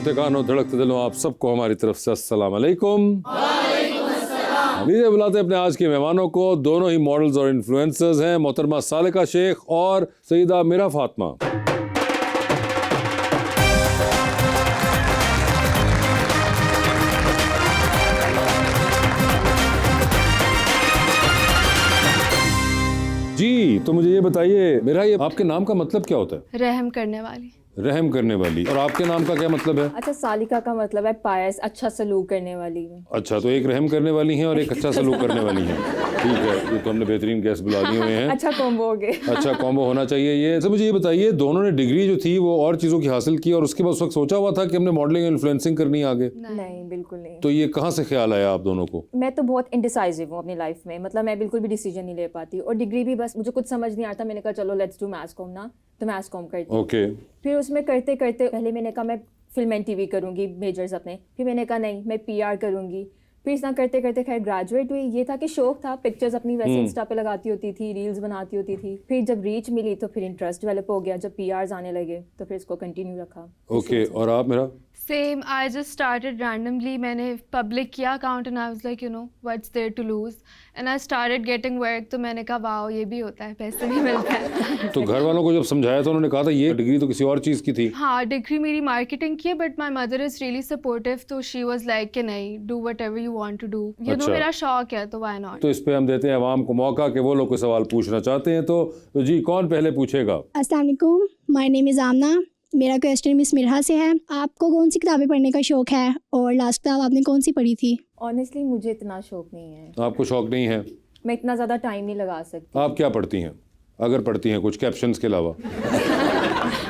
सुनते कानों धड़कते दिलों, आप सबको हमारी तरफ से अस्सलाम वालेकुम। लीजिए बुलाते अपने आज के मेहमानों को। दोनों ही मॉडल्स और इन्फ्लुएंसर्स हैं, मोहतरमा सालिका शेख और सईदा मीरा फातिमा। जी, तो मुझे ये बताइए मेरा, ये आपके नाम का मतलब क्या होता है? रहम करने वाली। रहम करने वाली। और आपके नाम का क्या मतलब है? अच्छा, सालिका का मतलब है पायस, अच्छा सलूक करने वाली। अच्छा, तो एक रहम करने वाली हैं और एक अच्छा सलूक करने वाली हैं। ठीक है, ये तो हमने बेहतरीन गेस्ट बुला दिए हुए हैं। अच्छा कॉम्बो हो गया। अच्छा कॉम्बो होना चाहिए ये। तो मुझे ये बताइए, दोनों ने डिग्री जो थी वो और चीज़ों की हासिल की और उसके बाद उस वक्त सोचा हुआ था कि हमने मॉडलिंग इन्फ्लुएंसिंग करनी है आगे? नहीं, बिल्कुल नहीं। तो ये कहाँ से ख्याल आया आप दोनों को? मैं तो बहुत इंडिसाइजिव हूँ अपनी लाइफ में, मतलब मैं बिल्कुल भी डिसीजन नहीं ले पाती। और डिग्री भी बस मुझे कुछ समझ नहीं आता, मैंने कहा चलो लेट्स डू मैथ्स कॉम ना, तो मैथ्स कॉम करती। ओके। फिर उसमें करते करते पहले मैंने कहा मैं फिल्म एंड टीवी करूँगी मेजर्स अपने, फिर मैंने कहा नहीं मैं पीआर करूँगी। फिर इतना करते करते खैर ग्रेजुएट हुई। ये था कि शौक था, पिक्चर्स अपनी वैसे इंस्टा पे लगाती होती थी, रील्स बनाती होती थी। फिर जब रीच मिली तो फिर इंटरेस्ट डेवलप हो गया, जब पीआरस आने लगे तो फिर इसको कंटिन्यू रखा। ओके, और आप मेरा? Same, I just started randomly. मैंने पब्लिक किया account and I was like what's there to lose, and I started getting work. तो मैंने कहा वाओ ये भी होता है, पैसे भी मिलते हैं। तो घर वालों को जब समझाया तो उन्होंने कहा था ये डिग्री तो किसी और चीज़ की थी? हाँ, डिग्री मेरी मार्केटिंग की है, but my mother is really supportive. तो शी वॉज लाइक कि नहीं, do whatever you want to do, you know मेरा शौक है तो वाई नॉट। तो इस पे हम देते हैं अवाम को मौका कि वो लोग कोई सवाल पूछना चाहते हैं। तो जी, कौन पहले पूछेगा? अस्सलाम वालेकुम, माय नेम इज़ आमना। मेरा क्वेश्चन मिस मिरहा से है। आपको कौन सी किताबें पढ़ने का शौक है और लास्ट किताब आपने कौन सी पढ़ी थी? ऑनेस्टली मुझे इतना शौक नहीं है। आपको शौक नहीं है? मैं इतना ज़्यादा टाइम नहीं लगा सकती। आप क्या पढ़ती हैं, अगर पढ़ती हैं कुछ, कैप्शंस के अलावा?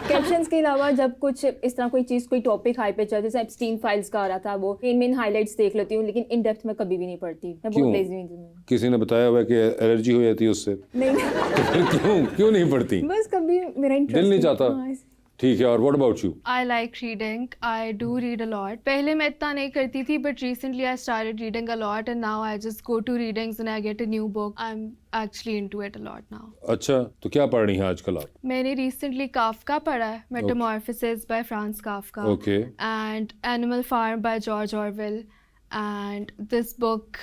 कैप्शंस के अलावा जब कुछ इस तरह कोई चीज़, कोई टॉपिक हाई पे चल, जैसे एप्स्टीन फाइल्स का आ रहा था, वो मेन हाइलाइट्स देख लेती हूँ, लेकिन इन डेप्थ में कभी भी नहीं पढ़ती। मैं बहुत लेजी हूँ। किसी ने बताया हुआ है कि एलर्जी हो जाती है उससे? नहीं। क्यों नहीं पढ़ती? बस कभी मेरा इंटरेस्ट दिल नहीं चाहता? ठीक है, और what about you? I like reading, I do read a lot. पहले मैं इतना नहीं करती थी, but recently I started reading a lot and now I just go to readings and I get a new book. I am actually into it a lot now. अच्छा, तो क्या पढ़ रही हैं आजकल आप? मैंने रिसेंटली काफ्का पढ़ा है, Metamorphosis by Franz Kafka, okay, and Animal Farm by George Orwell, and this book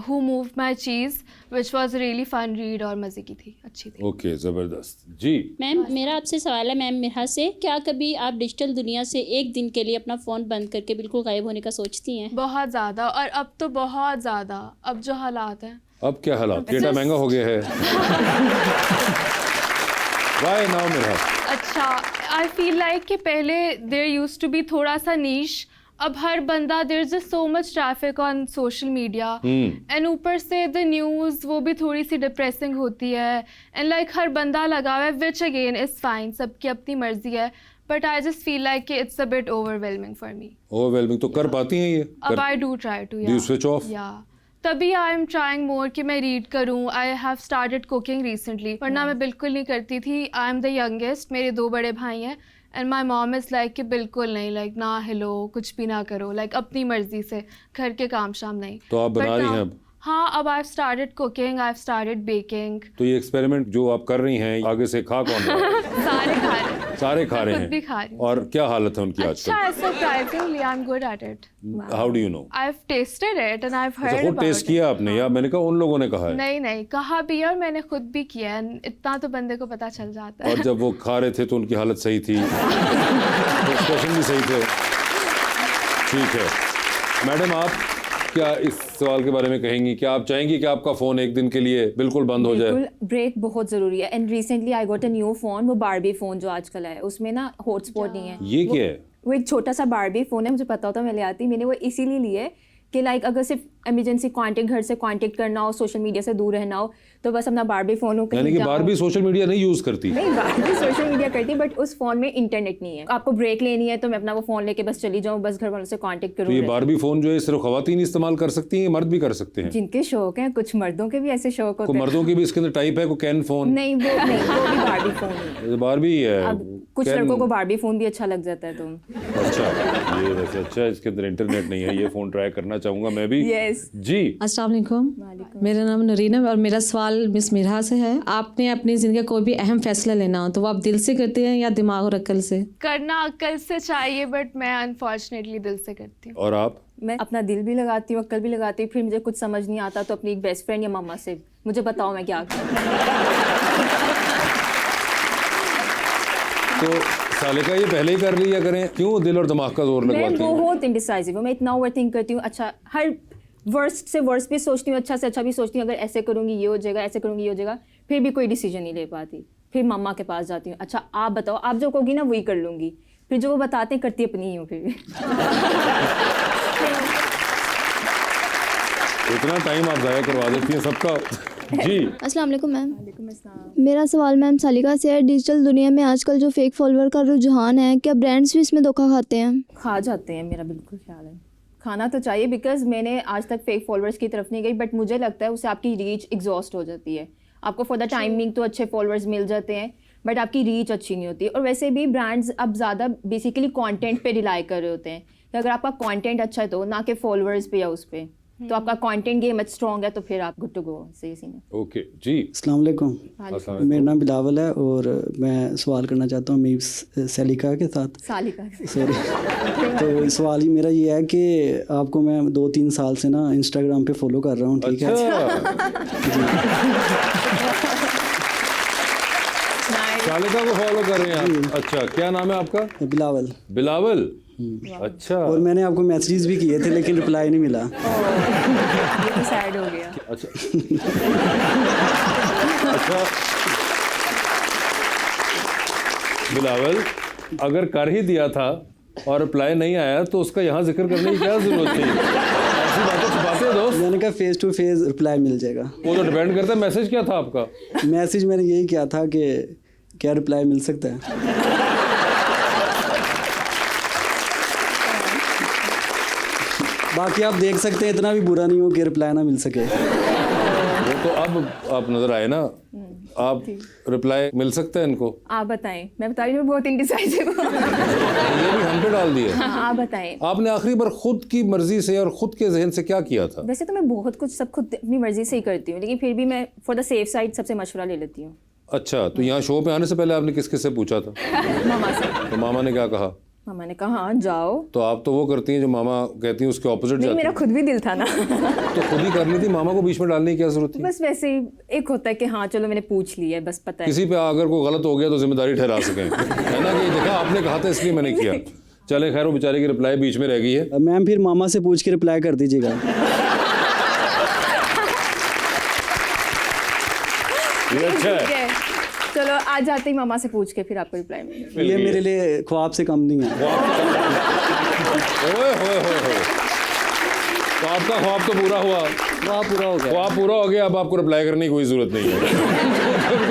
Who Moved My Cheese which was really fun read, और मज़े की थी, अच्छी थी। ओके, ज़बरदस्त। जी मैम, मेरा आपसे सवाल है मैम मिरहा से, क्या कभी आप डिजिटल दुनिया से एक दिन के लिए अपना फ़ोन बंद करके बिल्कुल गायब होने का सोचती हैं? बहुत ज़्यादा, और अब तो बहुत ज़्यादा, अब जो हालात हैं। अब क्या हालात? डेटा महंगा हो गया है। वाई नाउ मेरा? अच्छा, आई फील लाइक कि पहले देयर यूज्ड टू बी थोड़ा सा नीश, अब हर बंदा, there is just so much traffic on social media, and ऊपर से द न्यूज़ वो भी थोड़ी सी डिप्रेसिंग होती है, एंड लाइक हर बंदा लगा हुआ है, विच अगेन इज़ फाइन, सबकी अपनी मर्जी है, but I just feel like कि it's a bit overwhelming for me. Overwhelming तो कर पाती हैं ये? अब I do try to, do you switch off? या तभी आई एम ट्राइंग मोर कि मैं रीड करूँ। I have started cooking recently, वरना मैं बिल्कुल नहीं करती थी। आई एम द यंगेस्ट, मेरे 2 बड़े भाई हैं, and my mom is like कि बिल्कुल नहीं, लाइक ना हिलो, कुछ भी ना करो, लाइक अपनी मर्जी से, घर के काम शाम नहीं। तो आप बना रही हैं अब? हाँ, अब I have started cooking, I have started baking. तो ये एक्सपेरिमेंट जो आप कर रही हैं, आगे से खा कौन रहा है? सारे खा रहे हैं। सारे खा रहे खुद हैं? भी खा रही हूँ। और क्या हालत है उनकी अच्छा आजकल? है, surprisingly I am good at it. How do you no? I have tested it and I have heard खुद अबाउट टेस्ट किया आपने, या मैंने कहा उन लोगों ने कहा है? नहीं नहीं, कहा भी है और मैंने खुद भी किया है, इतना तो बंदे को पता चल जाता है। और जब वो खा रहे थे तो उनकी हालत सही थी, एक्सप्रेशन भी सही थे? ठीक है मैडम, आप क्या इस सवाल के बारे में कहेंगी? क्या आप चाहेंगी कि आपका फ़ोन एक दिन के लिए बिल्कुल बंद हो जाए? बिल्कुल, ब्रेक बहुत ज़रूरी है। And recently I got a new phone, वो बारबी फ़ोन जो आजकल है, उसमें ना हॉटस्पॉट नहीं है। ये क्या है? वो एक छोटा सा बारबी फ़ोन है, मुझे पता होता मैं ले आती। मैंने वो इसीलिए लिए कि लाइक अगर सिर्फ इमरजेंसी कांटेक्ट, घर से कांटेक्ट करना हो, सोशल मीडिया से दूर रहना हो, तो बस अपना बारबी फ़ोन हो, यानी कि बारबी सोशल मीडिया नहीं यूज़ करती? नहीं, बारबी सोशल मीडिया करती, बट उस फ़ोन में इंटरनेट नहीं है। आपको ब्रेक लेनी है तो मैं अपना वो फ़ोन लेके बस चली जाऊँ, बस घर वालों से कांटेक्ट तो करूँ। ये बारबी फ़ोन जो है सिर्फ ख़वातीन इस्तेमाल कर सकती हैं, मर्द भी कर सकते हैं? जिनके शौक हैं, कुछ मर्दों के भी ऐसे शौक होते को हैं। मर्दों की भी इसके अंदर टाइप है, को कैन फ़ोन? नहीं, वो भी बारबी फ़ोन है। बारबी है। अब कुछ लड़कों को बारबी फ़ोन भी अच्छा लग जाता है तो। अच्छा, ये वैसे अच्छा है, इसके अंदर इंटरनेट नहीं है, ये फ़ोन ट्राई करना चाहूंगा मैं भी। Yes. जी अस्सलाम वालेकुम, मेरा नाम नरीन है और मेरा सवाल मिस मिरहा से है। आपने अपनी ज़िंदगी का कोई भी अहम फैसला लेना हो तो वो आप दिल से करते हैं या दिमाग और अक्ल से? करना अक्ल से चाहिए बट मैं अनफॉर्चुनेटली दिल से करती हूँ। और आप? मैं अपना दिल भी लगाती हूँ, अक्ल भी लगाती हूँ, फिर मुझे कुछ समझ नहीं आता तो अपनी एक बेस्ट फ्रेंड या मम्मा से, मुझे बताओ मैं क्या करूँ। तो सालिका ये पहले ही कर ली या करें? क्यों दिल और दिमाग का जोर मैं लगवाती हैं? बहुत इंडिसाइसिव हूँ, मैं इतना ओवर थिंक करती हूँ। अच्छा, हर वर्स्ट से वर्स्ट भी सोचती हूँ, अच्छा से अच्छा भी सोचती हूँ, अगर ऐसे करूँगी ये हो जाएगा, ऐसे करूँगी ये हो जाएगा, फिर भी कोई डिसीजन नहीं ले पाती। फिर मम्मा के पास जाती हूँ, अच्छा आप बताओ, आप जो कहोगी ना वही कर लूँगी, फिर जो वो बताते हैं करती अपनी ही हूँ फिर भी। इतना टाइम आप ज़ाया करवा देती हैं सबका। जी अस्सलाम वालेकुम मैम। मेरा सवाल मैम सालिका से है, डिजिटल दुनिया में आजकल जो फेक फॉलोअर का रुझान है, क्या ब्रांड्स भी इसमें धोखा खाते हैं? खा जाते हैं, मेरा बिल्कुल ख्याल है, खाना तो चाहिए, बिकॉज मैंने आज तक फेक फॉलोअर्स की तरफ नहीं गई, बट मुझे लगता है उससे आपकी रीच एग्जॉस्ट हो जाती है। आपको फॉर द टाइमिंग तो अच्छे फॉलोअर्स मिल जाते हैं बट आपकी रीच अच्छी नहीं होती। और वैसे भी ब्रांड्स अब ज़्यादा बेसिकली कंटेंट पे रिलाई कर रहे होते हैं कि अगर आपका कंटेंट अच्छा है तो, ना कि फॉलोअर्स पे या उस पे, तो आपका कंटेंट गेम स्ट्रॉन्ग है तो फिर आप गुड टू गो। सही सीन है। ओके जी। अस्सलाम वालेकुम, मेरा नाम बिलावल है और मैं सवाल करना चाहता हूँ मीम सालिका के साथ। सालिका सॉरी। तो सवाल ही मेरा ये है कि आपको मैं 2-3 साल से ना इंस्टाग्राम पे फॉलो कर रहा हूँ, ठीक है? सालिका को फॉलो कर रहे हैं आप? अच्छा, क्या नाम है आपका? बिलावल। बिलावल, अच्छा। और मैंने आपको मैसेजेस भी किए थे लेकिन रिप्लाई नहीं मिला। ये तो सैड हो गया। अच्छा अच्छा बिलावल, अगर कर ही दिया था और रिप्लाई नहीं आया तो उसका यहाँ जिक्र करने की क्या जरूरत थी? ऐसी बातें छुपाते हैं दोस्त। मैंने कहा फेस टू फेस रिप्लाई मिल जाएगा। वो तो डिपेंड करता है, मैसेज क्या था आपका? मैसेज मैंने यही किया था कि क्या रिप्लाई मिल सकता है। बाकी आप देख सकते हैं, इतना भी बुरा नहीं हो कि रिप्लाई ना मिल सके। वो तो अब आप नजर आए ना, आप रिप्लाई मिल सकता है इनको? आप बताएं, मैं बता रही हूँ बहुत इंडिसाइसिव हूँ। ये भी हम पे डाल दिए। हाँ, आप बताएं। आपने आखिरी बार खुद की मर्जी से और खुद के जहन से क्या किया था? वैसे तो मैं बहुत कुछ सब खुद अपनी मर्जी से ही करती हूँ, लेकिन फिर भी मैं फॉर द सेफ साइड सबसे मशवरा ले लेती हूँ। अच्छा, तो यहाँ शो पे आने से पहले आपने किस किस से पूछा था? मामा से। तो मामा ने क्या कहा? मामा ने कहा हाँ जाओ। तो आप तो वो करती हैं जो मामा कहती हैं उसके ऑपोजिट नहीं, जाती मेरा हैं। खुद भी दिल था ना। तो खुद ही करनी थी, मामा को बीच में डालने की क्या जरूरत थी? बस वैसे ही एक होता है कि हाँ चलो मैंने पूछ लिया है, बस पता है। किसी पे अगर कोई गलत हो गया तो जिम्मेदारी ठहरा सकें, है ना, कि देखा आपने कहा था इसलिए मैंने किया। चले खैर, वो बेचारे की रिप्लाई बीच में रह गई है। मैम फिर मामा से पूछ के रिप्लाई कर दीजिएगा। ये अच्छा है। ठीक है, चलो आज जाते ही मामा से पूछ के फिर आपको रिप्लाई मिलेगा। ये मेरे लिए ख्वाब से कम नहीं है। ओए होए होए होए। तो आपका ख्वाब तो पूरा हुआ। ख्वाब पूरा हो गया। ख्वाब पूरा हो गया, अब आपको रिप्लाई करने की कोई जरूरत नहीं है।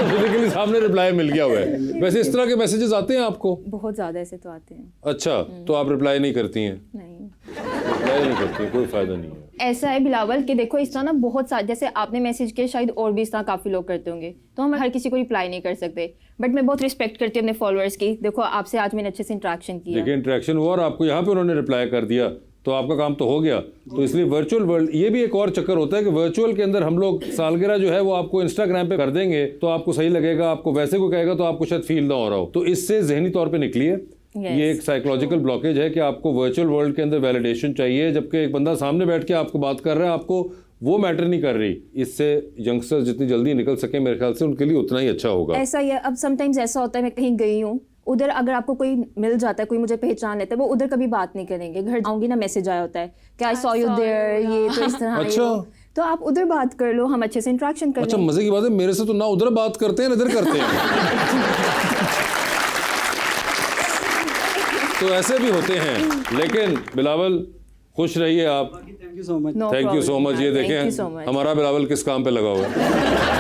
फिजिकली सामने रिप्लाई मिल गया हुआ है। वैसे इस तरह के मैसेजेस आते हैं आपको? बहुत ज़्यादा ऐसे तो आते हैं। अच्छा, तो आप रिप्लाई नहीं करती हैं? नहीं, रिप्लाई नहीं करती, कोई फायदा नहीं है। ऐसा है बिलावल कि देखो इस तरह ना बहुत सारे, जैसे आपने मैसेज किया शायद और भी इस तरह काफ़ी लोग करते होंगे, तो हम हर किसी को रिप्लाई नहीं कर सकते, बट मैं बहुत रिस्पेक्ट करती हूँ अपने फॉलोअर्स की। देखो आपसे आज मैंने अच्छे से इंटरेक्शन किया। देखिए, इंटरेक्शन हुआ और आपको यहाँ पे उन्होंने रिप्लाई कर दिया तो आपका काम तो हो गया। तो इसलिए वर्चुअल वर्ल्ड, ये भी एक और चक्कर होता है कि वर्चुअल के अंदर हम लोग सालगिरह जो है वो आपको इंस्टाग्राम पे कर देंगे तो आपको सही लगेगा, आपको वैसे कोई कहेगा तो आपको शायद फील ना हो रहा हो। तो इससे जहनी तौर पे निकलिए। ये एक साइकोलॉजिकल ब्लॉकेज है कि आपको वर्चुअल वर्ल्ड के अंदर वैलिडेशन चाहिए, जबकि एक बंदा सामने बैठ के आपको बात कर रहा है, आपको वो मैटर नहीं कर रही। इससे यंगस्टर्स जितनी जल्दी निकल सके मेरे ख्याल से उनके लिए उतना ही अच्छा होगा। ऐसा ही है। अब समटाइम्स ऐसा होता है, मैं कहीं गई हूँ, उधर अगर आपको कोई मिल जाता है, कोई मुझे पहचान लेता है, वो उधर कभी बात नहीं करेंगे। घर आऊंगी ना, मैसेज आया होता है कि आई सॉ यू देयर, ये तो इस तरह। अच्छा, तो आप उधर बात कर लो, हम अच्छे से इंटरेक्शन कर अच्छा, लें। मजे की बात है, मेरे से तो ना उधर बात करते हैं ना इधर करते हैं। तो ऐसे भी होते हैं। लेकिन बिलावल, खुश रहिए आप। Thank you so much. No thank you problem, so much. ये Thank you so देखें much. हमारा बिलावल किस काम पे लगा हुआ है।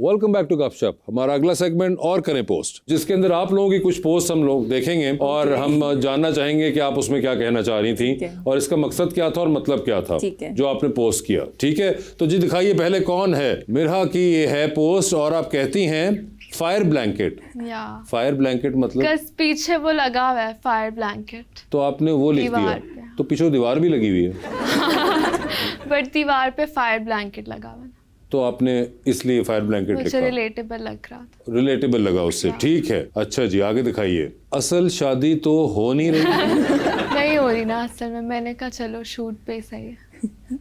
वेलकम बैक टू गपशप। हमारा अगला सेगमेंट और करें पोस्ट, जिसके अंदर आप लोगों की कुछ पोस्ट हम लोग देखेंगे और हम जानना चाहेंगे कि आप उसमें क्या कहना चाह रही थी और इसका मकसद क्या था और मतलब क्या था जो आपने पोस्ट किया। ठीक है, तो जी दिखाइए पहले कौन है। मिरहा की ये है पोस्ट और आप कहती हैं फायर ब्लैंकेट, या फायर ब्लैंकेट मतलब? कस पीछे वो लगा हुआ है फायर ब्लैंकेट, तो आपने वो लिख दिया, दीवार पे। तो पीछे दीवार भी लगी हुई है, बट दीवार पे फायर ब्लैंकेट लगा हुआ है, तो आपने इसलिए फायर ब्लैंकेट मुझे लिखा, रिलेटेबल लग रहा था। रिलेटेबल लगा उससे। ठीक है, अच्छा जी आगे दिखाइए। असल शादी तो हो नहीं रही। नहीं हो रही ना असल में, मैंने कहा चलो शूट पे ही सही है।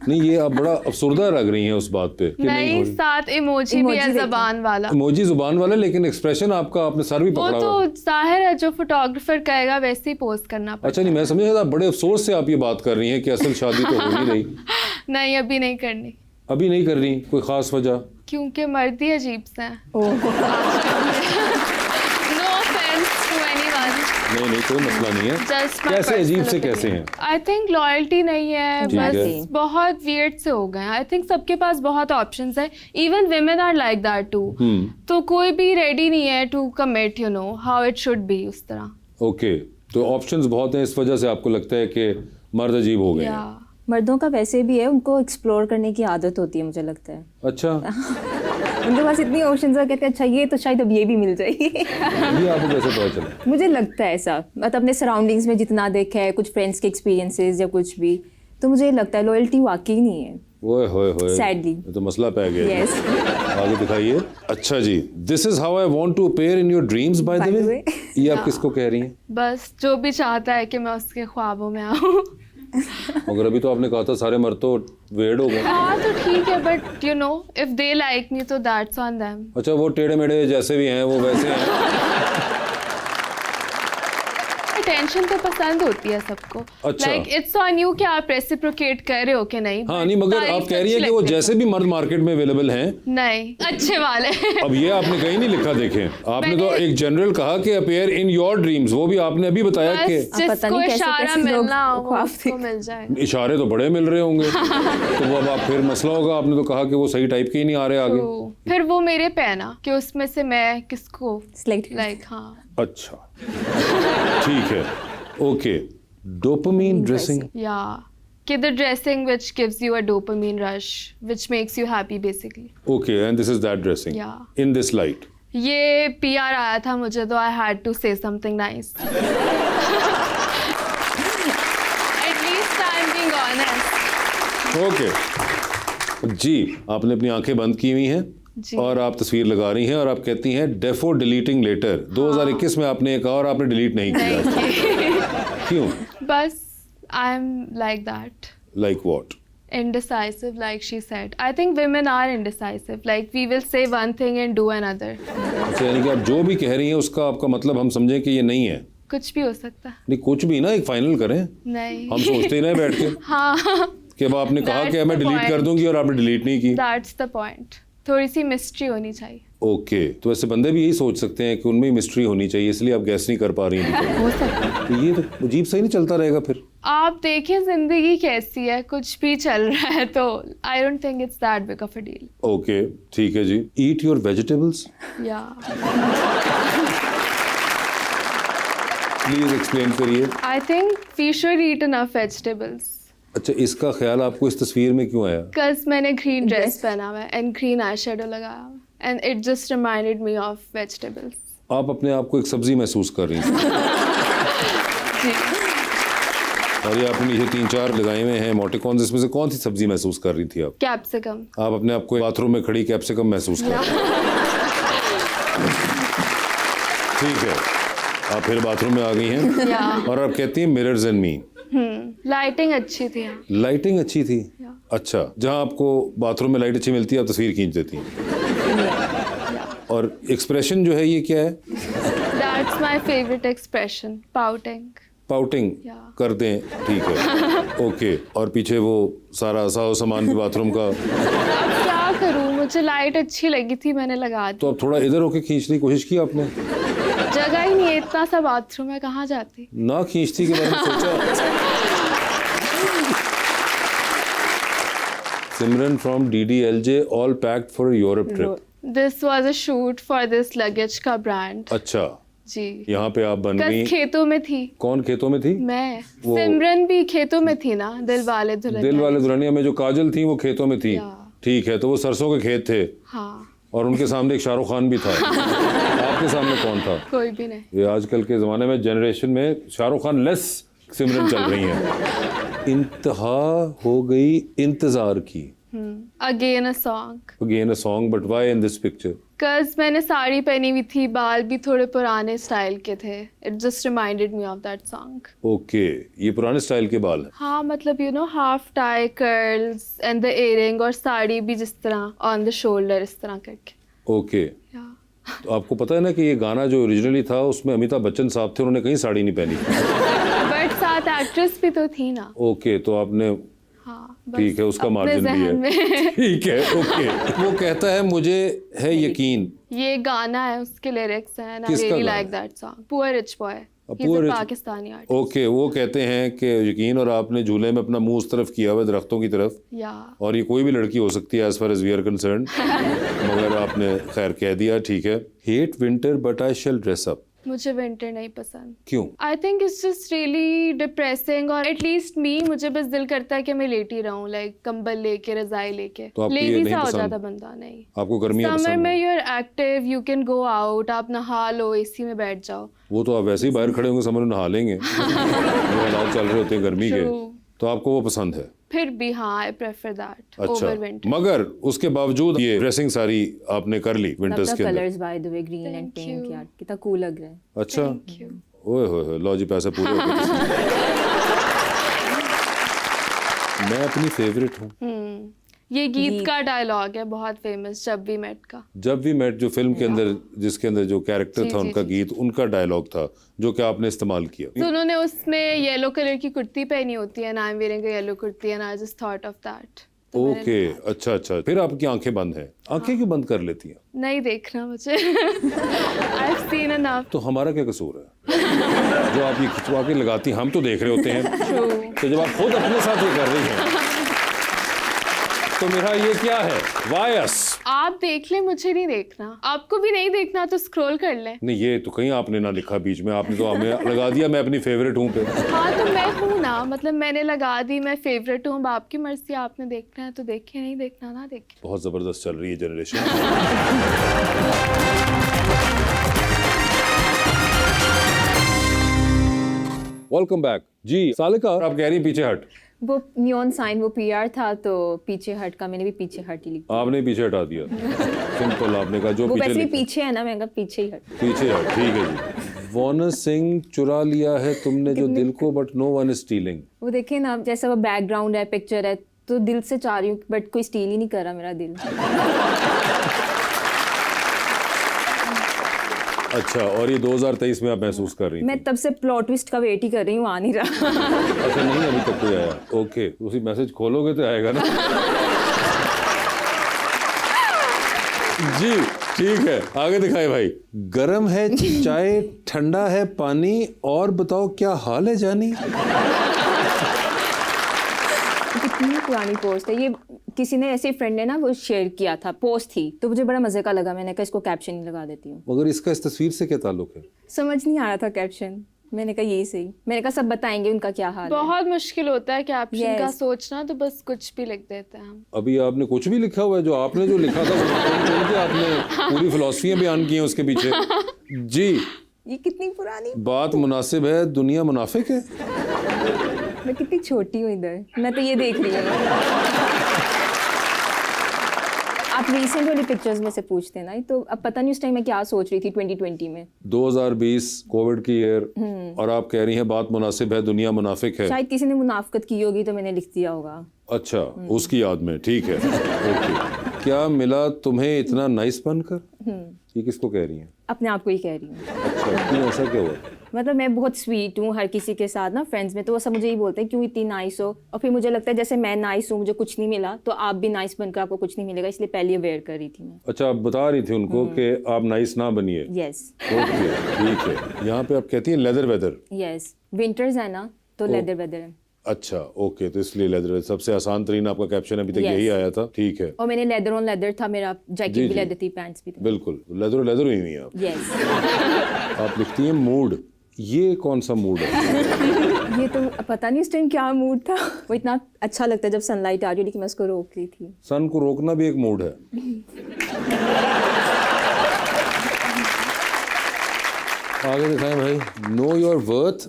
नहीं, ये आप बड़ा अफसुर्दा लग रही हैं उस बात पे कि नहीं हो नहीं, रही। साथ इमोजी भी है जबान वाला, इमोजी जुबान वाला, लेकिन एक्सप्रेशन आपका, आपने सर भी वो पकड़ा तो हुआ। जाहिर है जो फोटोग्राफर कहेगा वैसे ही पोस्ट करना पड़ता अच्छा नहीं, मैं समझा था बड़े अफसोस से आप ये बात कर रही हैं कि असल शादी तो हो नहीं रही। है। नहीं अभी नहीं करनी, अभी नहीं कर रही, कोई खास वजह? क्योंकि मर्द ही अजीब से हैं। नो ऑफेंस टू एनीवन, नहीं नहीं, कोई मसला नहीं है। जस्ट कैसे अजीब से कैसे हैं? आई थिंक लॉयल्टी नहीं है, ठीक बस है। बहुत वियर्ड से हो गए हैं। आई थिंक सबके पास बहुत ऑप्शंस है, even women are like that too. तो कोई भी रेडी नहीं है to commit, you know how it should be, उस तरह। ओके, तो ऑप्शंस बहुत हैं, इस वजह से आपको लगता है कि मर्द अजीब हो गए हैं। या मर्दों का वैसे भी है, उनको एक्सप्लोर करने की आदत होती है, मुझे लगता है। अच्छा, उनके पास इतनी ऑप्शंस है, कहते हैं अच्छा ये तो शायद अब ये भी मिल जाएगी। ये आपको कैसे पता चला? मुझे लगता है ऐसा, मतलब अपने सराउंडिंग्स में जितना देखा है, कुछ फ्रेंड्स के एक्सपीरियंसेस या कुछ भी, तो मुझे लगता है लॉयल्टी वाकई नहीं है। ओए होए होए, Sadly. ये तो मसला पै गया। Yes. आगे दिखाइए। अच्छा जी, this is how I want to appear in your dreams by the By the way. way. ये आप किसको कह रही हैं? बस जो भी चाहता है कि मैं उसके ख्वाबों में आऊँ। मगर अभी तो आपने कहा था सारे मर्द तो वेड हो गए। हाँ तो ठीक है, but you know if they like me तो दैट्स ऑन देम। अच्छा, वो टेढ़े मेढ़े जैसे भी हैं वो वैसे हैं। टेंशन तो पसंद होती है सबको। अच्छा। लाइक इट्स ऑन यू कि आप रेसिप्रोकेट कर रहे हो कि नहीं। हाँ नहीं, मगर आप कह रही हैं कि वो जैसे भी मर्द मार्केट में अवेलेबल हैं, नहीं अच्छे वाले। अब ये आपने कहीं नहीं लिखा, देखें आपने तो एक जनरल कहा कि अपीयर इन योर ड्रीम्स, वो भी आपने अभी बताया कि बस जिसको नहीं कैसे- इशारा कैसे लोग मिलना हो वो ख्वाब उसको मिल जाए। इशारे तो बड़े मिल रहे होंगे। तो वो अब आप फिर मसला होगा, आपने तो कहा कि वो सही टाइप के ही नहीं आ रहे आगे। तो फिर वो मेरे पे है ना कि उसमें से मैं किसको Select. लाइक। हाँ अच्छा ठीक है, ओके। डोपामीन ड्रेसिंग, या कि the dressing which gives you a dopamine rush which makes you happy basically. Okay, and this is that dressing Yeah. In this light. ये PR आया था मुझे तो I had to say something nice. At least I'm being honest. Okay जी, आपने अपनी आंखें बंद की हुई हैं जी। और आप तस्वीर लगा रही हैं और आप कहती हैं डेफो डिलीटिंग लेटर। 2021 में आपने एक और आपने डिलीट नहीं किया। क्यों? बस I'm like that. Like what? Indecisive, like she said. I think women are indecisive. Like we will say one thing and do another. अच्छा, यानी कि आप जो भी कह रही हैं उसका आपका मतलब हम समझें कि ये नहीं है। कुछ भी हो सकता है। नहीं, कुछ भी ना, एक फाइनल करें। नहीं। हम सोचते ही नहीं बैठ के हाँ। कि अब आपने कहा That's कि मैं the डिलीट कर point. दूंगी और आपने डिलीट नहीं की। That's the point. थोड़ी सी मिस्ट्री होनी चाहिए। ओके, तो ऐसे बंदे भी यही सोच सकते हैं कि उनमें मिस्ट्री होनी चाहिए, इसलिए आप गैस नहीं कर पा रही हैं। हो सकता है। तो ये तो अजीब सा ही नहीं चलता रहेगा फिर। आप देखिए जिंदगी कैसी है, कुछ भी चल रहा है तो I don't think it's that big of a deal. Okay ठीक है जी। ईट योर वेजिटेबल्स, या प्लीज एक्सप्लेन करिए। I think we should eat enough vegetables. अच्छा, इसका ख्याल आपको इस तस्वीर में क्यों आया? बिकॉज मैंने ग्रीन ड्रेस पहना हुआ है एंड ग्रीन आई शेडो लगाया हुआ है and it just reminded me of vegetables. आप अपने आप को एक सब्जी महसूस कर रही हैं और ये आपने नीचे 3-4 लगाए हुए हैं इमोटिकॉन्स, इसमें से कौन सी सब्जी महसूस कर रही थी आप? कैप्सिकम। आप अपने आप को बाथरूम में खड़ी कैप्सिकम महसूस कर रही हैं। ठीक है, आप फिर बाथरूम में आ गई हैं या और आप कहती हैं मिरर्स एंड मी। लाइटिंग अच्छी थी यहाँ। लाइटिंग अच्छी थी। अच्छा, जहाँ आपको बाथरूम में लाइट अच्छी मिलती है आप तस्वीर खींच देती हैं। और एक्सप्रेशन जो है ये क्या है? That's my favourite expression, pouting. Pouting Yeah. कर दें, ठीक है। ओके, और पीछे वो सारा साओ सामान भी बाथरूम का, क्या करूँ, मुझे लाइट अच्छी लगी थी मैंने लगा दी। तो अब थोड़ा इधर होके खींचने की कोशिश की आपने? जगह ही नहीं है, इतना सा बाथरूम है, कहाँ जाती। ना खींचती के बारे में सोचा? Simran from DDLJ, all packed for Europe trip. This was a shoot for this luggage का ब्रांड। अच्छा, जी। यहाँ पे आप बन गई। कस खेतों में थी। कौन खेतों में थी? मैं। वो- सिमरन भी खेतों में थी ना, दिल वाले दुल्हनिया। दिल वाले दुल्हनिया में जो काजल थी वो खेतों में थी। Yeah. ठीक है, तो वो सरसों के खेत थे हाँ। और उनके सामने एक शाहरुख खान भी था। आपके सामने कौन था? कोई भी नहीं. ये आजकल के ज़माने में जनरेशन में शाहरुख खान लेस सिमरन चल रही हैं. इंतहा हो गई इंतज़ार की. Again a song. Again a song, but why in this picture? Cause मैंने साड़ी पहनी हुई थी, बाल भी थोड़े पुराने स्टाइल के थे. It just reminded me of that song. Okay, ये पुराने स्टाइल के बाल हैं. हाँ मतलब you know half tie curls and the earring और साड़ी भी जिस तरह on the shoulder इस तरह करके. Okay. Yeah. तो आपको पता है ना कि ये गाना जो ओरिजिनली था उसमें अमिताभ बच्चन साहब थे, उन्होंने कहीं साड़ी नहीं पहनी. But साथ एक्ट्रेस भी तो थी ना. ओके, तो आपने हाँ, बस ठीक है, उसका अपने मार्जिन भी ज़हन है. में. ठीक है, ओके. वो कहता है मुझे है यकीन. ये गाना है, उसके लिरिक्स हैं. I किसका really गाना like that song. Poor Rich Boy. He's Poor a Rich- Pakistani artist. Okay, वो कहते हैं कि यकीन, और आपने झूले में अपना मुंह उस तरफ किया हुआ है, दरख्तों की तरफ. या और ये कोई भी लड़की हो सकती है as far as we are concern. मगर आपने खैर कह दिया, ठीक है. Hate winter but I shall dress up. मुझे विंटर नहीं पसंद. क्यों? I think it's just really depressing. और एटलीस्ट मी, मुझे बस दिल करता है कि मैं लेटी रहूं, लाइक कंबल लेके, रजाई लेके. तो आपको ये लेजी नहीं सा हो पसंद? जाता बंदा. नहीं, आपको गर्मियाँ समर पसंद में हैं? You are active, you can go out, आप नहा लो, एसी में बैठ जाओ. वो तो आप वैसे ही बाहर खड़े होंगे, समर में नहा लेंगे. जो हालात चल रहे होते हैं गर्मी के, True. तो आपको वो पसंद है. फिर भी हाँ, आई प्रेफर दैट अच्छा, ओवर विंटर. मगर उसके बावजूद ये ड्रेसिंग सारी आपने कर ली विंटर्स के अंदर. Colours by the way, green and Thank pink, you. यार कितना कूल लग रहा है. अच्छा, थैंक यू. ओए होए, लो जी, पैसे पूरे हो गए. मैं अपनी फेवरेट हूँ. ये गीत का डायलॉग है बहुत फेमस, जब वी मेट का. जब भी मेट, जो फिल्म के अंदर, जिसके अंदर जो कैरेक्टर था उनका गीत, उनका डायलॉग था जो कि आपने इस्तेमाल किया. तो उन्होंने उसमें येलो कलर की कुर्ती पहनी होती है, and I am wearing a yellow kurti, and I just thought of that. Okay, अच्छा अच्छा. फिर आपकी आंखें बंद हैं. आंखें क्यों बंद कर लेती हैं? नहीं देखना मुझे. I have seen enough. तो हमारा क्या कसूर है जो आप ये खिंचवा के लगाती हैं? हम तो देख रहे होते हैं. तो जब आप खुद अपने साथ ये कर रही हैं, तो मेरा ये क्या है, वायस? आप देख लें, मुझे नहीं देखना. आपको भी नहीं देखना तो स्क्रॉल कर लें. नहीं, ये तो कहीं आपने ना लिखा बीच में, आपने तो हमें लगा दिया मैं अपनी फेवरेट हूँ पे. हाँ तो मैं हूँ ना, मतलब मैंने लगा दी, मैं फेवरेट हूँ. अब आपकी मर्जी, आपने देखना है तो देखे, नहीं देखना ना देखे. बहुत ज़बरदस्त चल रही है जनरेशन. वेलकम बैक जी. सालिका, आप कह रही हैं पीछे हट. वो नियॉन साइन, वो पीआर था, तो पीछे हट का मैंने भी पीछे हट ही लिखा. आपने पीछे हटा दिया. सिंपल, आपने कहा जो वो पीछे वैसे भी लिखा. पीछे है ना, मैं कहा पीछे ही हट. पीछे हट, ठीक है जी. वॉर्नर सिंह, चुरा लिया है तुमने जो दिल को, but no one is stealing. वो देखिए ना, जैसा वो बैकग्राउंड है, पिक्चर है, तो दिल से चाह रही हूँ, बट कोई स्टील ही नहीं कर रहा मेरा दिल. अच्छा, और ये 2023 में आप महसूस कर रही मैं थी? तब से प्लॉट ट्विस्ट का वेट ही कर रही हूँ, आ नहीं रहा. अच्छा, नहीं अभी तक कोई आया. ओके, उसी मैसेज खोलोगे तो आएगा ना. जी ठीक है, आगे दिखाए भाई. गरम है चाय, ठंडा है पानी, और बताओ क्या हाल है जानी. कितनी पुरानी पोस्ट है ये. किसी ने, ऐसे फ्रेंड ने ना वो शेयर किया था, पोस्ट थी, तो मुझे बड़ा मजे का लगा. मैंने कहा इसको कैप्शन ही लगा देती हूँ. मगर इसका इस तस्वीर से क्या ताल्लुक है? समझ नहीं आ रहा था कैप्शन. मैंने कहा यही सही. मैंने कहा सब बताएंगे उनका क्या हाल है. बहुत मुश्किल होता है कैप्शन Yes. का सोचना, तो बस कुछ भी लिख देते हैं हम. अभी आपने कुछ भी लिखा हुआ है? जो आपने जो लिखा था वो आपने पूरी फिलॉसफियां बयान की हैं उसके पीछे. जी, ये कितनी पुरानी. बात मुनासिब है, दुनिया मुनाफिक है. मैं कितनी छोटी हूँ इधर, मैं तो ये देख रही हूँ. आप रिसेंट वाली पिक्चर्स में से पूछते हैं ना, तो अब पता नहीं उस टाइम मैं क्या सोच रही थी 2020 में. 2020 कोविड की ईयर, और आप कह रही हैं बात मुनासिब है, दुनिया मुनाफिक है. शायद किसी ने मुनाफकत की होगी तो मैंने लिख दिया होगा. अच्छा, उसकी याद में. ठीक है, ओके. क्या मिला तुम्हें इतना नाइस बनकर? ये किसको कह रही हैं? अपने आप को ही कह रही हूँ. अच्छा, क्यों, ऐसा क्या हुआ? मतलब मैं बहुत स्वीट हूँ हर किसी के साथ ना, फ्रेंड्स में, तो वो सब मुझे ही बोलते हैं क्यों इतनी नाइस हो. और फिर मुझे लगता है जैसे मैं नाइस हूँ, मुझे कुछ नहीं मिला, तो आप भी नाइस बनकर आपको कुछ नहीं मिलेगा, इसलिए पहले अवेयर कर रही थी मैं. अच्छा, आप बता रही थी उनको कि आप नाइस ना बनिए. यस ओके, ठीक है. यहाँ पे आप कहती हैं लेदर वेदर. यस, विंटर्स है ना, तो लेदर वेदर है. अच्छा, ओके, तो इसलिए लेदर. सबसे आसान तरीन आपका कैप्शन अभी तक Yes. यही आया था. ठीक है, और मैंने लेदर ऑन लेदर था मेरा, जी, जैकेट भी जी. लेदर थी, पैंट्स भी थे. बिल्कुल लेदर लेदर हुई हुई हैं आप. यस. आप लिखती हैं मूड. ये कौन सा मूड है? ये तो पता नहीं उस टाइम क्या मूड था. वो इतना अच्छा लगता है जब सनलाइट आ रही है, लेकिन मैं उसको रोक रही थी. सन को रोकना भी एक मूड है. आगे दिखाएं भाई, know your worth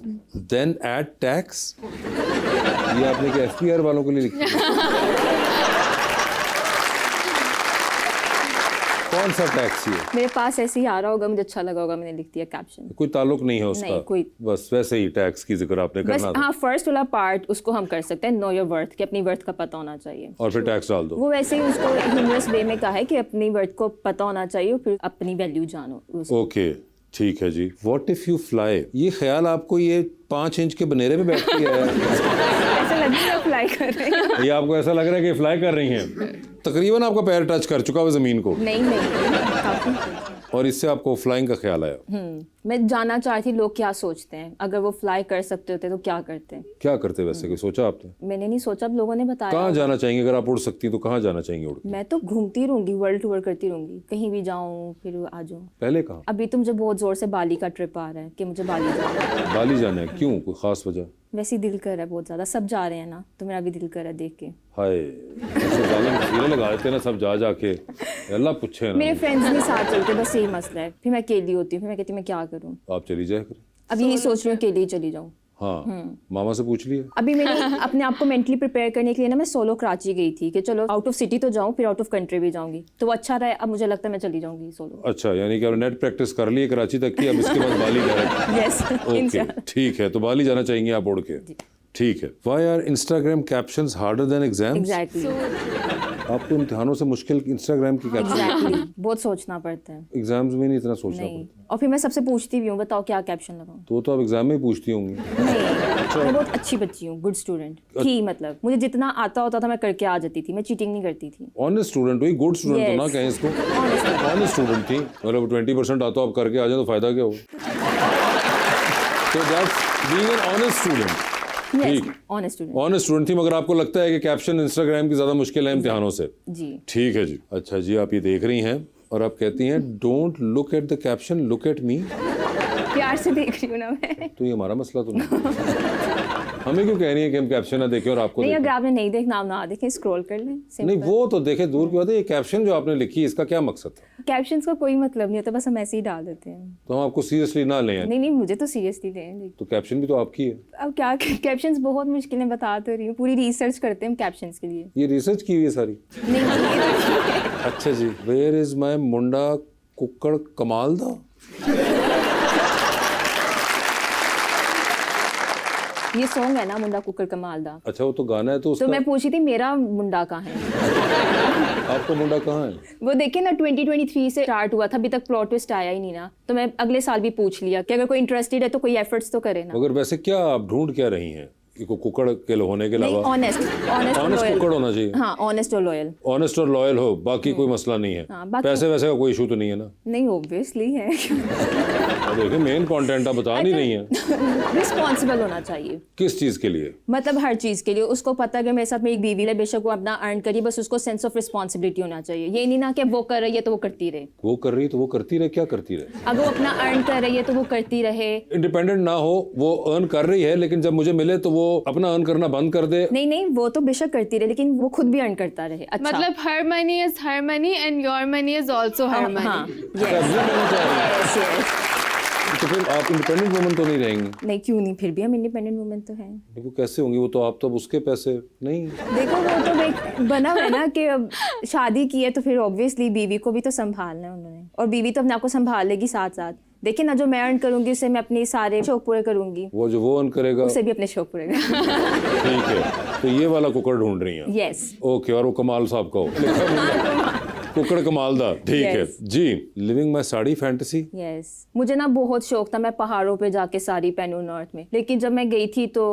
then add tax. ये आपने क्या FPR वालों के लिए लिखी है? कौन सा टैक्स ये? मेरे पास ऐसे ही आ रहा होगा, मुझे अच्छा लगा होगा, मैंने लिख दिया कैप्शन। कोई ताल्लुक नहीं है उसका? नहीं, कोई बस वैसे ही टैक्स की जिक्र आपने बस करना था। हाँ, फर्स्ट वाला पार्ट उसको हम कर सकते हैं, नो योर वर्थ, कि अपनी वर्थ का पता होना चाहिए। और फिर टैक्स डाल दो। वो वैसे ही उसको ह्यूमरस वे में कहा है कि अपनी वर्थ को पता होना चाहिए, फिर अपनी वैल्यू जानो। ओके ठीक है जी। व्हाट इफ यू फ्लाई, ये ख्याल आपको ये 5 इंच के बनेरे पे बैठ के आया है? ऐसा लग रहा है फ्लाई कर रहे हैं। ये आपको ऐसा लग रहा है कि फ्लाई कर रही हैं? तकरीबन आपका पैर टच कर चुका है जमीन को। नहीं काफी। और इससे आपको फ्लाइंग का ख्याल आया? मैं जानना चाहती थी लोग क्या सोचते हैं, अगर वो फ्लाई कर सकते होते तो क्या करते। क्या करते वैसे, कोई सोचा आपने? मैंने नहीं सोचा, अब लोगों ने बताया। कहाँ जाना चाहेंगे अगर आप उड़ सकती तो कहाँ जाना चाहेंगे उड़ के? मैं तो घूमती रहूंगी, वर्ल्ड टूर करती रहूंगी, कहीं भी जाऊं फिर आ जाऊं। पहले कहाँ? अभी तो मुझे बहुत जोर से बाली का ट्रिप आ रहा है कि मुझे बाली जाना है। बाली जाना है, क्यों, कोई खास वजह? वैसे ही दिल कर रहा है बहुत ज्यादा, सब जा रहे हैं ना, तो मेरा भी दिल कर रहा है देख के। हाय, ऐसे जालिम तस्वीरें लगा देते हैं ना सब जा के, अल्लाह पूछे ना। मेरे फ्रेंड्स भी साथ चलते, बस यही मसला है, फिर मैं अकेली होती हूँ, फिर मैं कहती हूँ मैं क्या करूँ। आप चली जाए करें। अब यही सोच रही हूँ अकेली ही चली जाऊँ। हाँ, मामा से पूछ लिया? अभी मैंने अपने आप को मेंटली प्रिपेयर करने के लिए ना मैं सोलो कराची गई थी कि चलो आउट ऑफ सिटी तो जाऊं, फिर आउट ऑफ कंट्री भी जाऊंगी, तो वो अच्छा रहा है। अब मुझे लगता है मैं चली जाऊंगी सोलो। अच्छा, यानी कि आपने नेट प्रैक्टिस कर ली है कराची तक की, अब इसके बाद बाली डायरेक्ट? यस, ओके ठीक है, तो बाली जाना चाहेंगे आप उड़ के? ठीक है। Why are Instagram captions harder than exams? Exactly आपको इम्तिहानों से मुश्किल इंस्टाग्राम की कैप्शन? एग्जैक्टली बहुत सोचना पड़ता है। एग्जाम्स में नहीं इतना सोचना नहीं, पड़ता? और फिर मैं सबसे पूछती भी हूँ बताओ क्या कैप्शन लगाऊं। तो आप एग्जाम में ही पूछती होंगी? नहीं, मैं बहुत अच्छी बच्ची हूँ, गुड स्टूडेंट थी, मतलब मुझे जितना आता होता था मैं करके आ जाती थी, मैं चीटिंग नहीं करती थी। ऑनेस्ट स्टूडेंट हुई, गुड स्टूडेंट तो ना Yes. कहें इसको, ऑनेस्ट स्टूडेंट थी। मतलब 20% आता हो आप करके आ जाए तो फायदा क्या हो? तो that's being an honest student. ठीक, ऑनेस्ट स्टूडेंट। ऑनेस्ट स्टूडेंट थी, मगर आपको लगता है कि कैप्शन इंस्टाग्राम की ज्यादा मुश्किल है इम्तिहानों से? जी ठीक है जी। अच्छा जी, आप ये देख रही हैं और आप कहती हैं don't look at the caption, look at me. प्यार से देख रही हूँ ना मैं। तो ये हमारा मसला तो नहीं। हमें क्यों कह रही है कि हम कैप्शन ना देखें और आपको नहीं, देखें? अगर आपने नहीं देखना, आप ना देखें, स्क्रॉल कर लें। नहीं, वो तो देखे दूर की बात है, ये कैप्शन जो आपने लिखी है इसका क्या मकसद था? कैप्शंस का कोई मतलब नहीं होता, बस हम ऐसे ही डाल देते हैं। तो हम आपको सीरियसली ना लें? नहीं, मुझे तो सीरियसली लें। तो कैप्शन भी तो आपकी है। अब क्या, कैप्शंस बहुत मुश्किल है, बता तो रही हूँ, पूरी रिसर्च करते हैं हम कैप्शंस के लिए। ये रिसर्च की हुई है सारी? नहीं, ये तो ठीक है। अच्छा जी। वेयर इज माई मुंडा कुक्कड़ कमाल दा? ये सॉन्ग है ना, मुंडा कुकर कमाल दा। अच्छा, वो तो गाना है तो उसका। तो मैं पूछी थी मेरा मुंडा कहाँ है। आपका मुंडा कहाँ है? वो देखिए ना, 2023 से स्टार्ट हुआ था, अभी तक प्लॉट ट्विस्ट आया ही नहीं ना, तो मैं अगले साल भी पूछ लिया कि अगर कोई इंटरेस्टेड है तो कोई एफर्ट्स तो करे ना। मगर वैसे क्या आप ढूंढ क्या रही हैं? कुक्कड़ के होने के नहीं, अलावा ऑनेस्ट कुक्कड़ होना चाहिए। हाँ, ऑनेस्ट और लॉयल। ऑनेस्ट और लॉयल हो, बाकी कोई मसला नहीं है। हाँ, बाकी- पैसे वैसे का कोई इशू तो नहीं है ना? नहीं, ऑब्वियसली है। और देखिए मेन कंटेंट आप बता नहीं रही हैं। रिस्पॉन्सिबल होना चाहिए। किस चीज के लिए? मतलब हर चीज के लिए। उसको पता है कि मेरे साथ मेरी एक बीवी है, बेशक वो अपना अर्न करिए, बस उसको सेंस ऑफ रिस्पॉन्सिबिलिटी होना चाहिए। ये नहीं ना कि वो कर रही है तो वो करती रहे। वो कर रही है तो वो करती रहे, क्या करती रहे? अगर वो अपना अर्न कर रही है तो वो करती रहे। इंडिपेंडेंट ना हो, वो अर्न कर रही है, लेकिन जब मुझे मिले तो वो अपना अर्न करना बंद कर दे। नहीं, वो तो बेशक करती रहे, लेकिन वो खुद भी अर्न करता रहे। अच्छा, मतलब her money is her money and your money is also her money. हाँ, अच्छा, ये कहना चाह रही हैं। yes. तो फिर आप इंडिपेंडेंट वुमन तो नहीं रहेंगी? नहीं, क्यों नहीं, फिर भी हम इंडिपेंडेंट वुमेन तो हैं। वो कैसे होंगी? वो तो आप तब उसके पैसे नहीं। देखो, वो तो एक बना हुआ है ना कि अब शादी की है तो फिर ऑब्वियसली बीवी को भी तो संभालना है उन्होंने, और बीवी तो अपने आप को संभाल लेगी साथ साथ। देखिए ना, जो मैं अर्न करूंगी उससे मैं अपने सारे शौक पूरे करूंगी, वो जो वो अर्न करेगा उससे भी अपने शौक पूरे करूंगी। ठीक है, तो ये वाला कुकर ढूंढ रही हैं? यस। ओके, और वो कमाल साहब का हो। कुकर कमाल दा, ठीक है Yes. जी। Living my sari fantasy? Yes, मुझे ना बहुत शौक था मैं पहाड़ों पे जाके साड़ी पहनूं नॉर्थ में, लेकिन जब मैं गई थी तो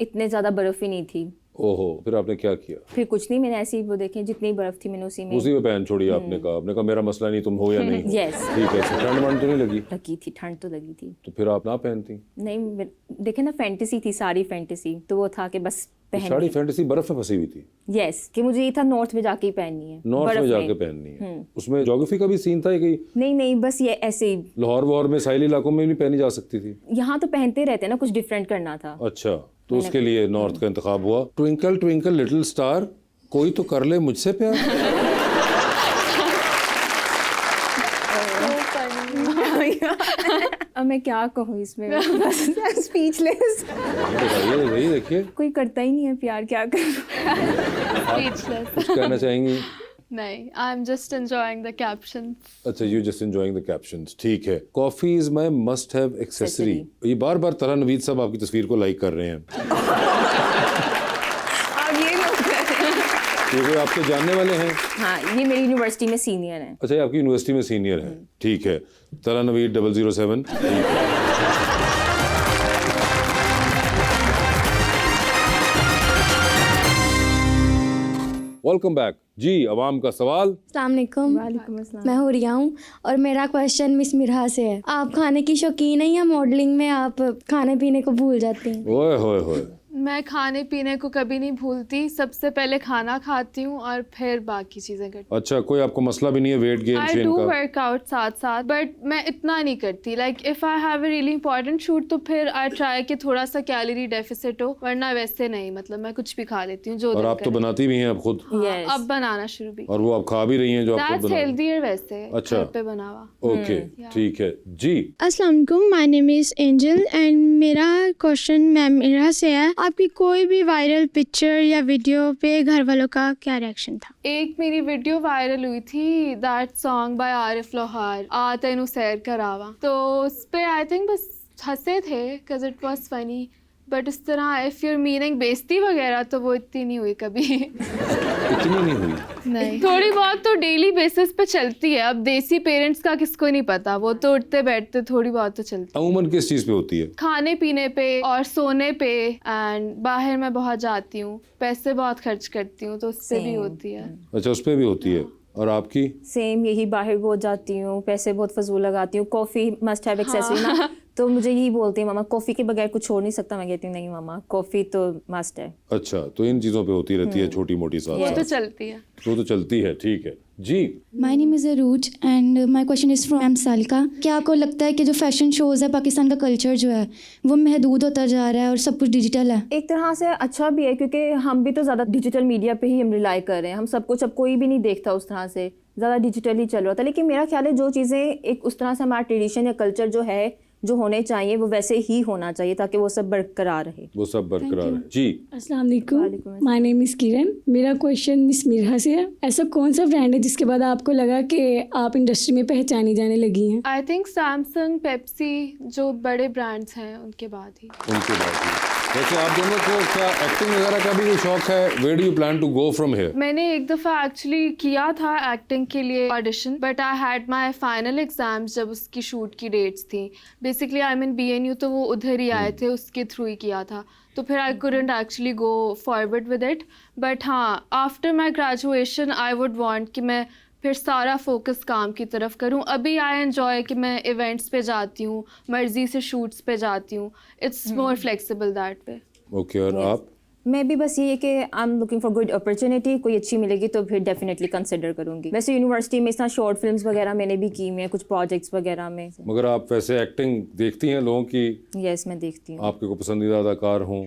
इतने ज्यादा बर्फ ही नहीं थी। ओहो, फिर आपने क्या किया? फिर कुछ नहीं, मैंने ऐसी वो देखे जितनी बर्फ थी मैंने उसी में पहन छोड़ी आपने कहा मेरा मसला नहीं, तुम हो या नहीं हो। Yes. ठीक है, ठंड वंड तो नहीं लगी? लगी थी, ठंड तो लगी थी। तो फिर आप ना पहनती? नहीं, देखे ना, फैंटेसी थी, सारी फैंटेसी, तो वो था कि बस पहन। साड़ी फैंटेसी बर्फ में फंसी हुई थी? यस, कि मुझे ये था नॉर्थ में जाके ही पहननी है, नॉर्थ बर्फ में जाके पहननी है। उसमें ज्योग्राफी का भी सीन था कि नहीं, बस ये ऐसे ही लाहौर वहौर में साहिली इलाकों में भी पहनी जा सकती थी? यहाँ तो पहनते रहते हैं ना, कुछ डिफरेंट करना था। अच्छा, तो उसके लिए नॉर्थ का इंतखाब हुआ। ट्विंकल ट्विंकल लिटिल स्टार, कोई तो कर ले मुझसे प्यार। अब मैं क्या कहूँ इसमें, बस स्पीचलेस। बताइए देखिए कोई करता ही नहीं है प्यार, क्या करूँ। Speechless. कुछ कहना चाहेंगी? नहीं, I'm just enjoying the captions. अच्छा, you just enjoying the captions, ठीक है। Coffee is my must have accessory. ये बार बार तरह नवीद साहब आपकी तस्वीर को लाइक कर रहे हैं। अब ये लोग ये कोई आपके जानने वाले हैं? हाँ, ये मेरी यूनिवर्सिटी में सीनियर है। अच्छा, ये आपकी यूनिवर्सिटी में सीनियर है, ठीक है। तरह नवीद 007, ठीक है। वेलकम बैक जी। अवाम का सवाल। अस्सलाम वालेकुम। वालेकुम अस्सलाम। मैं हुरिया हूँ और मेरा क्वेश्चन मिस मिरहा से है। आप खाने की शौकीन हैं या मॉडलिंग में आप खाने पीने को भूल जाती हैं? ओए होए होए। मैं खाने पीने को कभी नहीं भूलती, सबसे पहले खाना खाती हूँ और फिर बाकी चीज़ें करती हूँ। अच्छा, कोई आपको मसला भी नहीं है weight gain I Shane do का? वर्कआउट साथ साथ, बट मैं इतना नहीं करती। Like if I have a really important shoot तो फिर आई ट्राई कि थोड़ा सा कैलोरी डेफिसिट हो, वरना वैसे नहीं। मतलब मैं कुछ भी खा लेती हूँ जो और दिल आप तो करे। बनाती भी हैं अब खुद? Yes. अब बनाना शुरू भी। और वो आप खा भी रही हैं जो आप खुद दैट्स बना रही हैं? हेल्दियर वैसे। अच्छा। घर पे बना हुआ। ओके, ठीक है जी। अस्सलाम वालेकुम, my name is angel and मेरा क्वेश्चन मैम मेरा से है, आपकी कोई भी वायरल पिक्चर या वीडियो पे घर वालों का क्या रिएक्शन था? एक मेरी वीडियो वायरल हुई थी, दैट सॉन्ग बाय आरिफ लोहार, आ तेनू सैर करावा। तो उस पे आई थिंक बस हंसे थे because it was funny, but इस तरह इफ यूर मीनिंग बेइज्जती वगैरह तो वो इतनी नहीं हुई कभी। इतनी नहीं हुई? नहीं, थोड़ी बहुत तो डेली बेसिस पे चलती है। अब देसी पेरेंट्स का किसको नहीं पता, वो तो उठते बैठते थोड़ी बहुत तो चलती है। अमूमन किस चीज पे होती है? खाने पीने पे और सोने पे, एंड बाहर मैं बहुत जाती हूँ, पैसे बहुत खर्च करती हूँ, तो उससे भी Same. होती है। अच्छा, उस पे भी होती है। और आपकी? सेम यही, बाहर बहुत जाती हूँ, पैसे बहुत फजूल लगाती हूँ। कॉफ़ी मस्ट हैव एक्सेसरी ना, तो मुझे यही बोलती है मामा कॉफ़ी के बगैर कुछ छोड़ नहीं सकता। मैं कहती हूँ नहीं मामा, कॉफ़ी तो मस्ट है। अच्छा, तो इन चीजों पे होती रहती है छोटी मोटी साथ वो तो साथ। चलती है। वो तो चलती है, ठीक है जी। My name is Arooj and my question is from Salika. क्या आपको लगता है कि जो फैशन शोज़ है, पाकिस्तान का कल्चर जो है वो महदूद होता जा रहा है और सब कुछ डिजिटल है? एक तरह से अच्छा भी है, क्योंकि हम भी तो ज़्यादा डिजिटल मीडिया पे ही हम रिलाई कर रहे हैं। हम सब कुछ अब कोई भी नहीं देखता उस तरह से, ज़्यादा डिजिटली चल रहा था। लेकिन मेरा ख्याल है जो चीज़ें एक उस तरह से हमारा ट्रेडिशन या कल्चर जो है, जो होने चाहिए वो वैसे ही होना चाहिए, ताकि वो सब बरकरार रहे। वो सब बरकरार है जी। अस्सलाम वालेकुम, माय नेम इज़ किरण। मेरा क्वेश्चन मिस मिरहा से है। ऐसा कौन सा ब्रांड है जिसके बाद आपको लगा कि आप इंडस्ट्री में पहचानी जाने लगी हैं? आई थिंक सैमसंग, पेप्सी, जो बड़े ब्रांड्स हैं उनके बाद ही। उनके बाद ही। वैसे आप दोनों को क्या एक्टिंग वगैरह का भी कोई शौक है? Where do you plan to go from here? मैंने एक दफ़ा एक्चुअली किया था एक्टिंग के लिए audition, but I had my final exams जब उसकी शूट की डेट्स थी। बेसिकली आई मीन BNU, तो वो उधर ही आए थे, उसके थ्रू ही किया था। तो फिर I couldn't actually go forward with it. But हाँ, after my graduation I would want कि मैं फिर सारा फोकस काम की तरफ करूं। अभी आई एंजॉय कि मैं इवेंट्स पे जाती हूँ, मर्जी से शूट्स पे जाती हूँ। It's more flexible that way. Okay, और आप? मैं भी बस ये है कि I am looking for good opportunity. कोई अच्छी मिलेगी तो फिर डेफिनेटली कंसिडर करूँगी। वैसे यूनिवर्सिटी में इस तरह शॉर्ट फिल्म्स वगैरह मैंने भी की हुई हैं, कुछ प्रोजेक्ट्स वगैरह में। मगर आप वैसे एक्टिंग देखती हैं लोगों की? यस, मैं देखती हूँ। आपके को पसंदीदा अदाकार हों?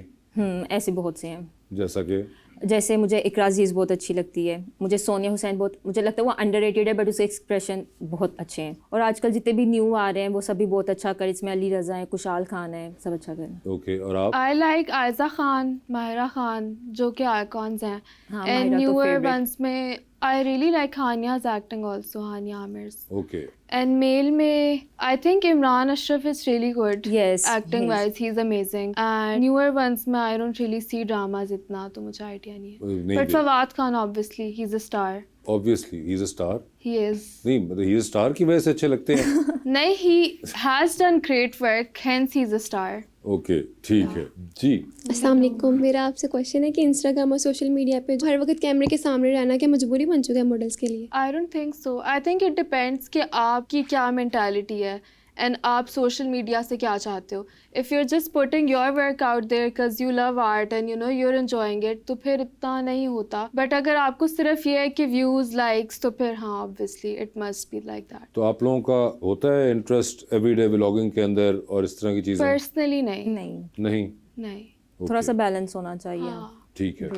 ऐसे बहुत से हैं। जैसा कि? जैसे मुझे इकरा अजीज़ बहुत अच्छी लगती है, मुझे सोनिया हुसैन बहुत, मुझे लगता है वो अंडररेटेड है, बट उसके एक्सप्रेशन बहुत अच्छे हैं। और आजकल जितने भी न्यू आ रहे हैं वो सभी बहुत अच्छा कर, इसमें अली रज़ा है, कुशाल खान है, सब अच्छा कर। ओके, और आप? आई लाइक आयजा खान, माहिरा खान, जो कि आइकॉन्स हैं। हाँ, एंड माहिरा तो न्यूअर favorite। वंस में I really like Hania's acting also, Hania Aamir's. Okay, and male में I think Imran Ashraf is really good Yes, acting yes। Wise, he is amazing. And newer ones में I don't really see dramas इतना, तो मुझे idea नहीं है। नहीं but देख- Fawad Khan obviously he is a star, obviously he is a star. He is. नहीं, मतलब ही इज स्टार की वजह से अच्छे लगते हैं। नहीं, he has done great work, hence he is a star. Okay, ठीक है जी। अस्सलाम वालेकुम, मेरा आपसे क्वेश्चन है कि इंस्टाग्राम और सोशल मीडिया पे हर वक्त कैमरे के सामने रहना क्या मजबूरी बन चुका है मॉडल्स के लिए? आई don't think so. I think it depends कि आपकी क्या मेंटालिटी है एंड आप सोशल मीडिया से क्या चाहते हो। If you are just putting your work out there because you love art and you know you are enjoying it, तो फिर इतना नहीं होता। बट अगर आपको सिर्फ ये है कि व्यूज़, लाइक्स, तो फिर हाँ obviously it must be like that. तो आप लोगों का होता है इंटरेस्ट एवरीडे व्लॉगिंग के अंदर और इस तरह की चीजें? पर्सनली नहीं। नहीं, नहीं? नहीं, थोड़ा सा बैलेंस होना चाहिए। हाँ। ठीक है।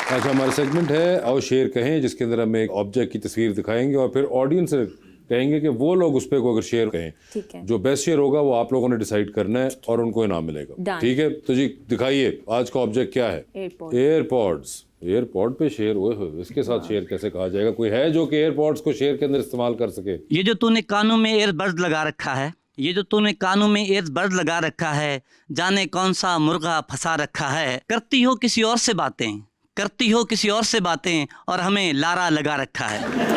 अच्छा, हमारा सेगमेंट है आओ शेर कहें, जिसके अंदर हम एक ऑब्जेक्ट की तस्वीर दिखाएंगे और फिर ऑडियंस से कहेंगे कि वो लोग उस पर को अगर शेयर कहें, ठीक है। जो बेस्ट शेयर होगा वो आप लोगों ने डिसाइड करना है और उनको इनाम मिलेगा। Done। ठीक है, तो जी दिखाइए आज का ऑब्जेक्ट क्या है। एयरपॉड्स। एयरपॉड पे शेयर, ओए होए, इसके साथ शेयर कैसे कहा जाएगा? कोई है जो कि एयरपॉड्स को शेयर के अंदर इस्तेमाल कर सके? ये जो तूने कानों में ईयरबड्स लगा रखा है, ये जो तूने कानों में ईयरबड्स लगा रखा है, जाने कौन सा मुर्गा फंसा रखा है। करती हो किसी और से बातें, करती हो किसी और से बातें और हमें लारा लगा रखा है।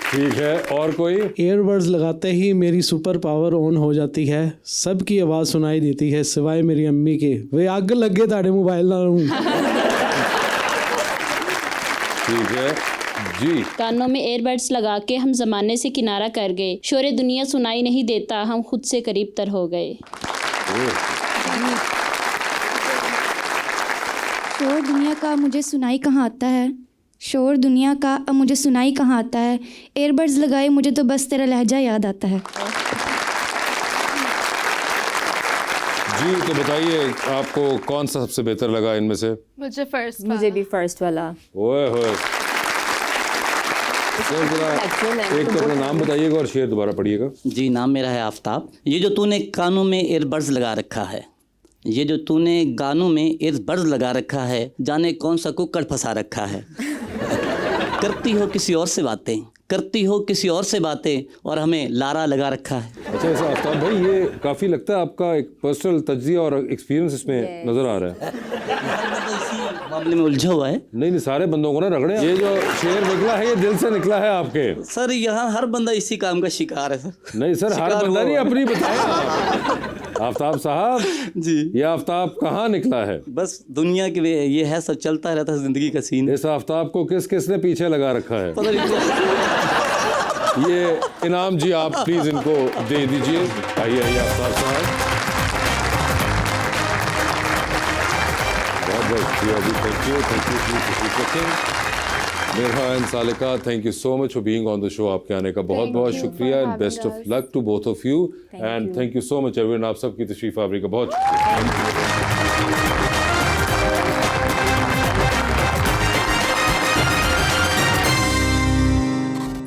ठीक है, और कोई? ईयरबड्स लगाते ही मेरी सुपर पावर ऑन हो जाती है, सबकी आवाज़ सुनाई देती है सिवाय मेरी अम्मी के। वे आग लगे ताड़े मोबाइल नाल। ठीक है जी। कानों में एयरबड्स लगा के हम ज़माने से किनारा कर गए, शोरे दुनिया सुनाई नहीं देता, हम खुद से करीब तर हो गए। शोर दुनिया का मुझे सुनाई कहाँ आता है, शोर दुनिया का अब मुझे सुनाई कहाँ आता है, एयरबड्स लगाए मुझे तो बस तेरा लहजा याद आता है। जी तो बताइए आपको कौन सा सबसे बेहतर लगा इनमें से? मुझे फर्स्ट मुझे भी फर्स्ट वाला। ओए होए। एक तो अपना नाम बताइएगा और शेर दोबारा पढ़िएगा। जी, नाम मेरा है आफताब। ये जो तूने कानों में ईयरबड्स लगा रखा है, ये जो तूने गानों में ईयरबड्स लगा रखा है, जाने कौन सा कुक्कड़ फंसा रखा है। करती हो किसी और से बातें, करती हो किसी और से बातें और हमें लारा लगा रखा है। अच्छा, ऐसा आफ्ताब भाई ये काफ़ी लगता है आपका एक पर्सनल तज्जिया और एक्सपीरियंस इसमें नज़र आ रहा है। मामले में उलझा हुआ है। नहीं, सारे बंदों को ना रगड़े। ये जो शेर निकला है ये दिल से निकला है आपके? सर यहाँ हर बंदा इसी काम का शिकार है सर। नहीं सर, हर बंदा नहीं, अपनी बताया आफ्ताब साहब जी। ये आफ्ताब कहाँ निकला है? बस दुनिया के ये है, सब चलता रहता है जिंदगी का सीन। इस आफ्ताब को किस किस ने पीछे लगा रखा है? ये इनाम जी आप प्लीज इनको दे दीजिए। आइए आइए आफ्ताब साहब, बहुत बहुत शुक्रिया जी। Thank you Mirha and Salika, thank you so much for being on the show. आपके आने का बहुत बहुत शुक्रिया and best of luck to both of you and thank you so much everyone. आप सबकी तशरीफ आवरी का बहुत शुक्रिया।